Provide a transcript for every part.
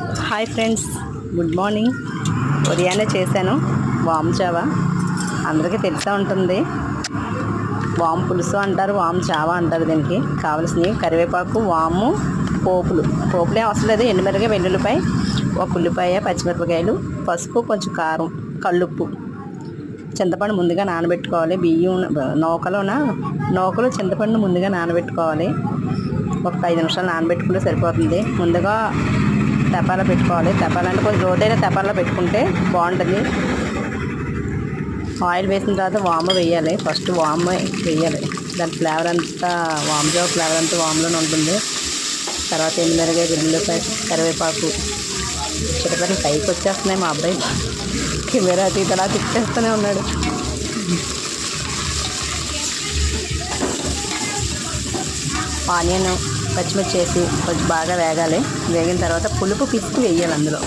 Hi friends, good morning. ఉదయాన్నే చేశాను వాము జావా. అందరికీ తెలిసే ఉంటుంది. వాము పులుసు అంటారు, వాము జావా అంటారు. దీనికి కావాల్సినవి కరివేపాకు, వాము, పోపులే అవసరం లేదు. ఎండుమిరపకాయ, వెల్లుల్లిపాయ, ఒక ఉల్లిపాయ, పచ్చిమిరపకాయలు, పసుపు, కొంచెం కారం, కల్లుప్పు, చింతపండు ముందుగా నానబెట్టుకోవాలి. బియ్యం నూకలు చింతపండు ముందుగా నానబెట్టుకోవాలి. ఒక 5 నిమిషాలు నానబెట్టుకుంటే సరిపోతుంది. ముందుగా తపాలా పెట్టుకోవాలి. తపాలా అంటే కొంచెం లోతైన తపాలా పెట్టుకుంటే బాగుంటుంది. ఆయిల్ వేసిన తర్వాత వాము వేయాలి. ఫస్ట్ వాము వేయాలి. దాని ఫ్లేవర్ అంతా జావ ఫ్లేవర్ అంతా వాములోనే ఉంటుంది. తర్వాత ఎండుమిరపకాయ, వెల్లుల్లిపాయ, కరివేపాకు, చిటపటలు పైకి వచ్చేస్తున్నాయి. మా అబ్బాయి కెమెరా అలా తిప్పేస్తూనే ఉన్నాడు. ఆనియన్, పచ్చిమిర్చి వేసి కొంచెం బాగా వేగాలి. వేగిన తర్వాత పులుపు పిసికి వేయాలి. అందులో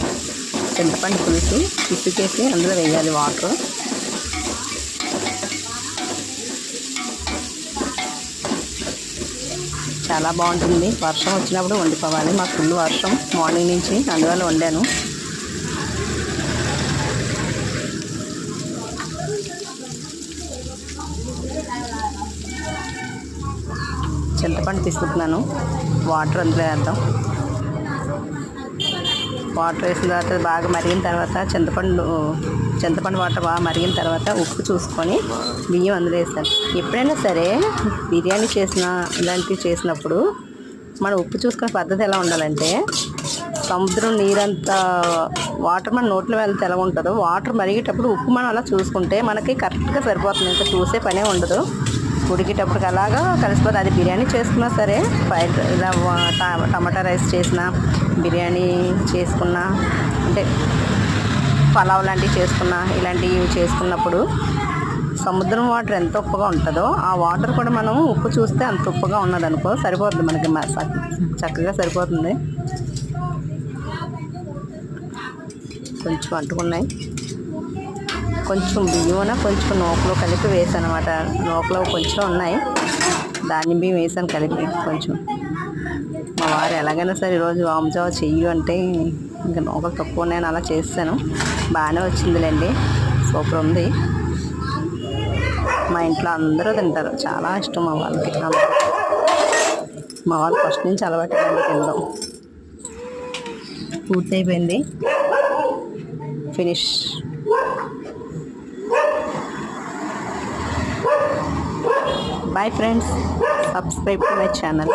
చింతపండు పులుసు పిసికేసి అందులో వేయాలి వాటర్. చాలా బాగుంటుంది. వర్షం వచ్చినప్పుడు వండుకోవాలి. మాకు ఫుల్ వర్షం మార్నింగ్ నుంచి, అందువల్ల వండాను. చింతపండు తీసుకుంటున్నాను. వాటర్ అందులో వేద్దాం. వాటర్ వేసిన తర్వాత బాగా మరిగిన తర్వాత చింతపండు వాటర్ బాగా మరిగిన తర్వాత ఉప్పు చూసుకొని బియ్యం అందులో వేస్తాను. ఎప్పుడైనా సరే బిర్యానీ ఇలాంటివి చేసినప్పుడు మనం ఉప్పు చూసుకునే పద్ధతి ఎలా ఉండాలంటే, సముద్రం నీరంతా వాటర్ మన నోట్లో వెళ్తే ఎలా ఉంటుందో, వాటర్ మరిగేటప్పుడు ఉప్పు మనం అలా చూసుకుంటే మనకి కరెక్ట్గా సరిపోతుంది. ఇంకా చూసే పనే ఉండదు. ఉడికేటప్పటికి అలాగా కలిసిపోతుంది. అది బిర్యానీ చేసుకున్నా సరే, ఇలా టమాటా రైస్ చేసినా, బిర్యానీ చేసుకున్నా, అంటే పలావ్ లాంటివి చేసుకున్నా, ఇలాంటివి చేసుకున్నప్పుడు సముద్రం వాటర్ ఎంత ఉప్పుగా ఉంటుందో ఆ వాటర్ కూడా మనం ఉప్పు చూస్తే అంత ఉప్పుగా ఉన్నదనుకో సరిపోతుంది. మనకి చక్కగా సరిపోతుంది. కొంచెం అంటుకున్నాయి. కొంచెం బియ్యం కొంచెం నూకలు కలిపి వేసాను అనమాట. నూకలు కొంచెం ఉన్నాయి, దాన్ని బియ్యం వేసాను కలిపి కొంచెం. మా వారు ఎలాగైనా సరే ఈరోజు వాము జావ చెయ్యి అంటే ఇంకా నూకలు తక్కువ ఉన్నాయని అలా చేస్తాను. బాగానే వచ్చిందిలేండి, సూపర్ ఉంది. మా ఇంట్లో అందరూ తింటారు, చాలా ఇష్టం మా వాళ్ళకి. మా వాళ్ళు ఫస్ట్ నుంచి అలవాటు తిందాం. పూర్తయిపోయింది, finish. Bye friends, subscribe to my channel.